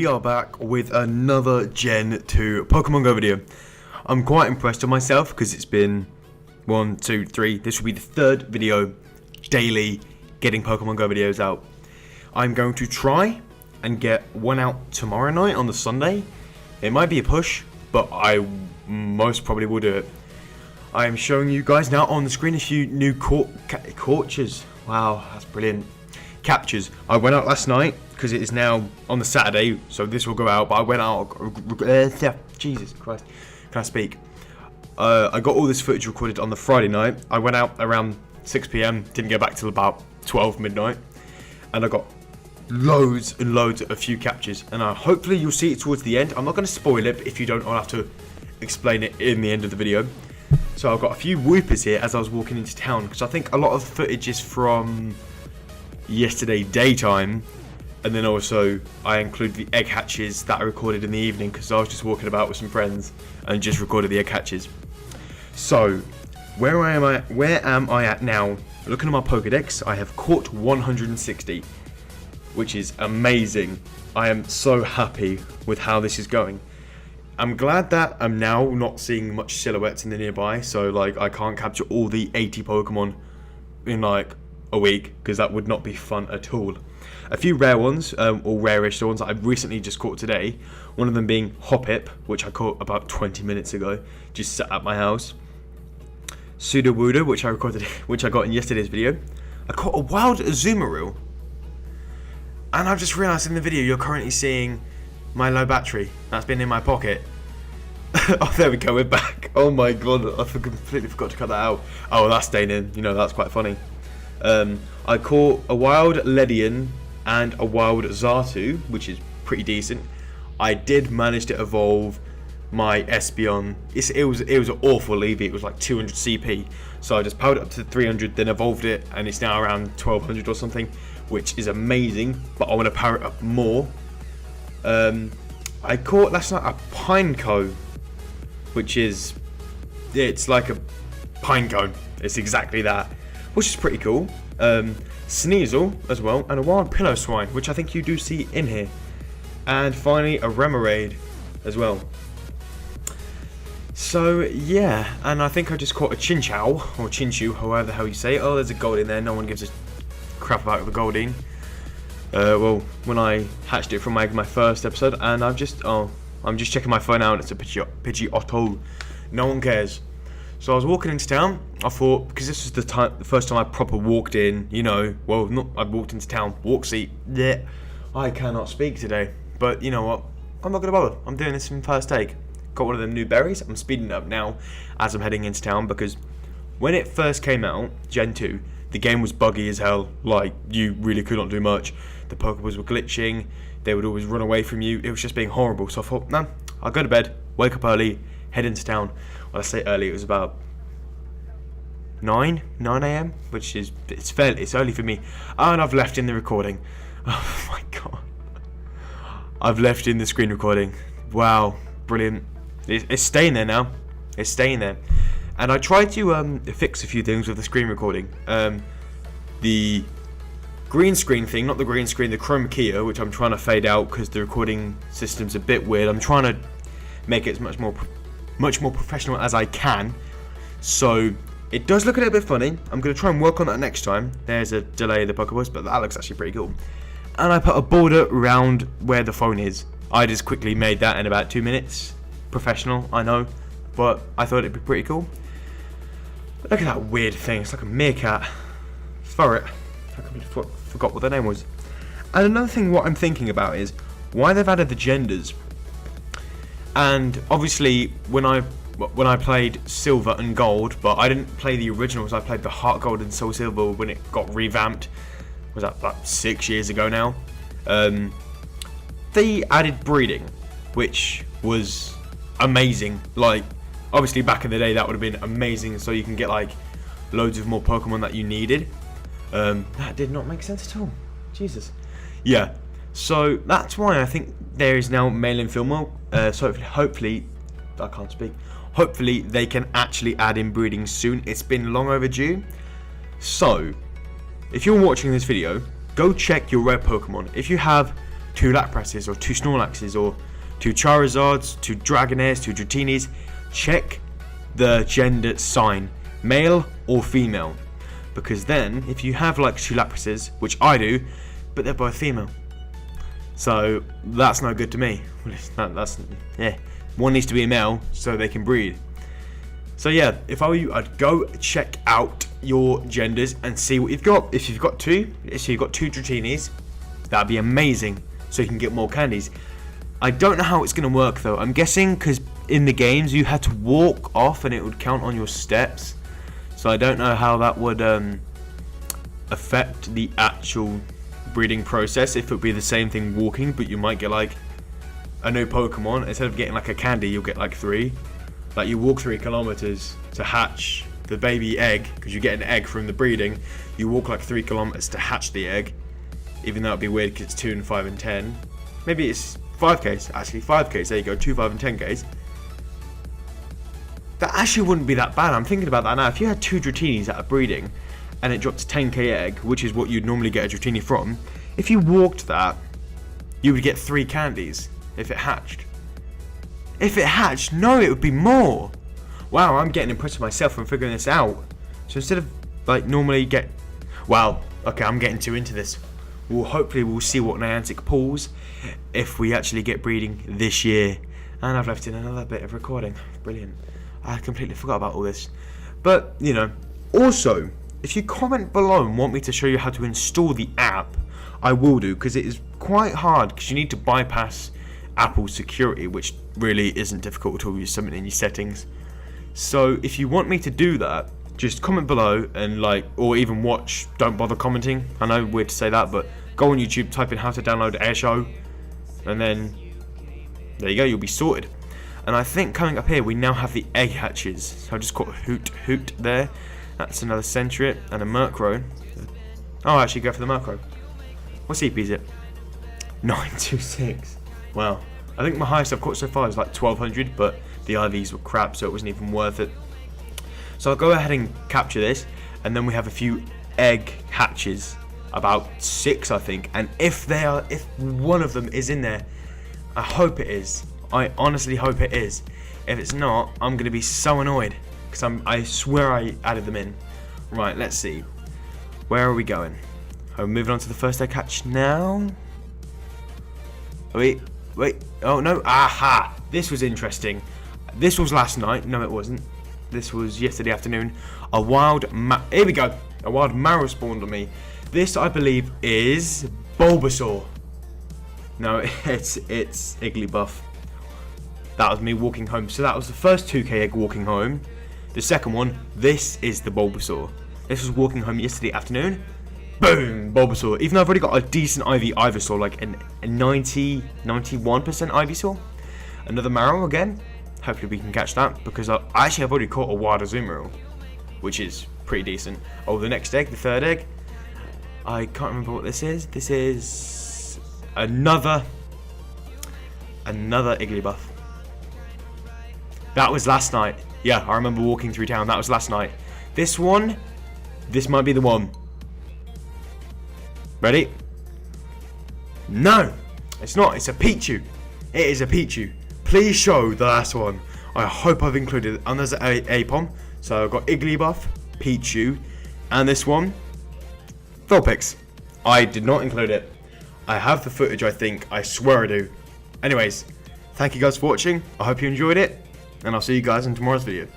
we are back with another Gen 2 Pokemon Go video. I'm quite impressed with myself because it's been 1, 2, 3. This will be the third video daily getting Pokemon Go videos out. I'm going to try and get one out tomorrow night on the Sunday. It might be a push, but I most probably will do it. I am showing you guys now on the screen a few new captures. Wow, that's brilliant. Captures. I went out last night because it is now on the Saturday, so this will go out. But I went out. Jesus Christ, can I speak? I got all this footage recorded on the Friday night. I went out around 6 p.m. Didn't get back till about 12 midnight, and I got loads and loads of few captures. And hopefully you'll see it towards the end. I'm not going to spoil it, but if you don't, I'll have to explain it in the end of the video. So I've got a few Whoopers here as I was walking into town, because I think a lot of the footage is from yesterday daytime, and then also I include the egg hatches that I recorded in the evening because I was just walking about with some friends and just recorded the egg hatches. So where am I at now? Looking at my Pokedex, I have caught 160, which is amazing. I am so happy with how this is going. I'm glad that I'm now not seeing much silhouettes in the nearby, so like I can't capture all the 80 Pokemon in like a week, because that would not be fun at all. A few rare ones, or rarish ones that I've recently just caught today. One of them being Hoppip, which I caught about 20 minutes ago, just sat at my house. Sudowoodo, which I got in yesterday's video. I caught a wild Azumarill, and I've just realised in the video you're currently seeing my low battery that's been in my pocket. Oh, there we go, we're back. Oh my god, I completely forgot to cut that out. Oh, that's staying in, you know, that's quite funny. I caught a wild Ledian and a wild Xatu, which is pretty decent. I did manage to evolve my Espeon. It was an awful Eevee. It was like 200 CP, so I just powered it up to 300, then evolved it, and it's now around 1200 or something, which is amazing. But I want to power it up more. I caught last night a Pineco, which is, it's like a pine cone. It's exactly that, which is pretty cool. Sneasel as well, and a wild Piloswine, which I think you do see in here. And finally a Remoraid as well. So yeah, and I think I just caught a Chinchou, or Chinchou, however the hell you say it. Oh, there's a gold in there, no one gives a crap about the Goldeen. Well, when I hatched it from my first episode, and I'm just checking my phone out, it's a Pidgeotto. No one cares. So I was walking into town. I thought, because this was the first time I proper walked in, you know, well, not I walked into town, walk seat. Yeah, I cannot speak today. But you know what? I'm not gonna bother. I'm doing this in first take. Got one of them new berries. I'm speeding it up now as I'm heading into town, because when it first came out, Gen 2, the game was buggy as hell. Like, you really could not do much. The Pokeballs were glitching. They would always run away from you. It was just being horrible. So I thought, nah, I'll go to bed, wake up early, head into town. When I say early, it was about 9 a.m, which is, it's early for me. And I've left in the recording. Oh my god. I've left in the screen recording. Wow, brilliant. It's staying there now. It's staying there. And I tried to fix a few things with the screen recording. The green screen thing, not the green screen, the chroma key, which I'm trying to fade out because the recording system's a bit weird. I'm trying to make it as much more professional as I can. So it does look a little bit funny. I'm going to try and work on that next time. There's a delay of the Pokeballs, but that looks actually pretty cool. And I put a border around where the phone is. I just quickly made that in about 2 minutes. Professional, I know, but I thought it'd be pretty cool. Look at that weird thing. It's like a meerkat. Ferret. I completely forgot what the name was. And another thing, what I'm thinking about is why they've added the genders. And obviously, when I played Silver and Gold, but I didn't play the originals. I played the Heart Gold and Soul Silver when it got revamped. Was that like 6 years ago now? They added breeding, which was amazing. Like, obviously back in the day that would have been amazing, so you can get like loads of more Pokemon that you needed. That did not make sense at all. Jesus. Yeah, so that's why I think there is now male and female. So hopefully, I can't speak. Hopefully they can actually add in breeding soon. It's been long overdue. So if you're watching this video, go check your rare Pokemon. If you have 2 Laprases or 2 Snorlaxes or 2 Charizards, 2 Dragonairs, 2 Dratinis, check the gender sign, male or female. Because then, if you have like 2 Laprases, which I do, but they're both female, so that's no good to me. Yeah, one needs to be a male so they can breed. So yeah, if I were you, I'd go check out your genders and see what you've got. If you've got 2, so you've got 2 Dratinis, that'd be amazing, so you can get more candies. I don't know how it's going to work though. I'm guessing because in the games you had to walk off and it would count on your steps. So I don't know how that would affect the actual breeding process. If it would be the same thing walking, but you might get like a new Pokemon. Instead of getting like a candy, you'll get like 3. Like you walk 3 kilometers to hatch the baby egg, because you get an egg from the breeding. You walk like 3 kilometers to hatch the egg. Even though it'd be weird because it's 2 and 5 and 10. Maybe it's 5Ks, actually 5Ks, there you go, 2, 5 and 10Ks. That actually wouldn't be that bad. I'm thinking about that now. If you had 2 Dratinis that are breeding and it dropped to 10k egg, which is what you'd normally get a Dratini from, if you walked that, you would get 3 candies if it hatched. If it hatched, no, it would be more. Wow, I'm getting impressed with myself from figuring this out. So instead of like normally get, wow, okay, I'm getting too into this. Hopefully we'll see what Niantic pulls if we actually get breeding this year. And I've left in another bit of recording. Brilliant. I completely forgot about all this. But, you know, also, if you comment below and want me to show you how to install the app, I will do, because it is quite hard, because you need to bypass Apple's security, which really isn't difficult at all. You submit in your settings. So if you want me to do that, just comment below and like, or even watch, don't bother commenting. I know weird to say that, but go on YouTube, type in how to download Airshow, and then there you go, you'll be sorted. And I think coming up here, we now have the egg hatches. So I just caught a Hoot there. That's another Sentret and a Murkrow. Oh, actually go for the Murkrow. What CP is it? 926. Wow. I think my highest I've caught so far is like 1200, but the IVs were crap, so it wasn't even worth it. So I'll go ahead and capture this, and then we have a few egg hatches, about 6 I think. And if one of them is in there, I hope it is. I honestly hope it is. If it's not, I'm gonna be so annoyed, because I swear I added them in. Right, let's see. Where are we going? Are we moving on to the first egg hatch now? Wait. Oh no. Aha! This was interesting. This was last night. No, it wasn't. This was yesterday afternoon. Here we go. A wild Marrow spawned on me. This, I believe, is Bulbasaur. No, it's Igglybuff. That was me walking home. So that was the first 2k egg walking home. The second one, this is the Bulbasaur. This was walking home yesterday afternoon. Boom, Bulbasaur. Even though I've already got a decent IV Ivysaur, like a 91% Ivysaur. Another Marrow again. Hopefully we can catch that, because I've already caught a wild Azumarill, which is pretty decent. Oh, the next egg, the third egg. I can't remember what this is. This is another Igglybuff. That was last night. Yeah, I remember walking through town. That was last night. This one, this might be the one. Ready? No, it's not. It's a Pichu. It is a Pichu. Please show the last one. I hope I've included it. And there's Apom. So I've got Igglybuff, Pichu, and this one, Vulpix. I did not include it. I have the footage, I think. I swear I do. Anyways, thank you guys for watching. I hope you enjoyed it, and I'll see you guys in tomorrow's video.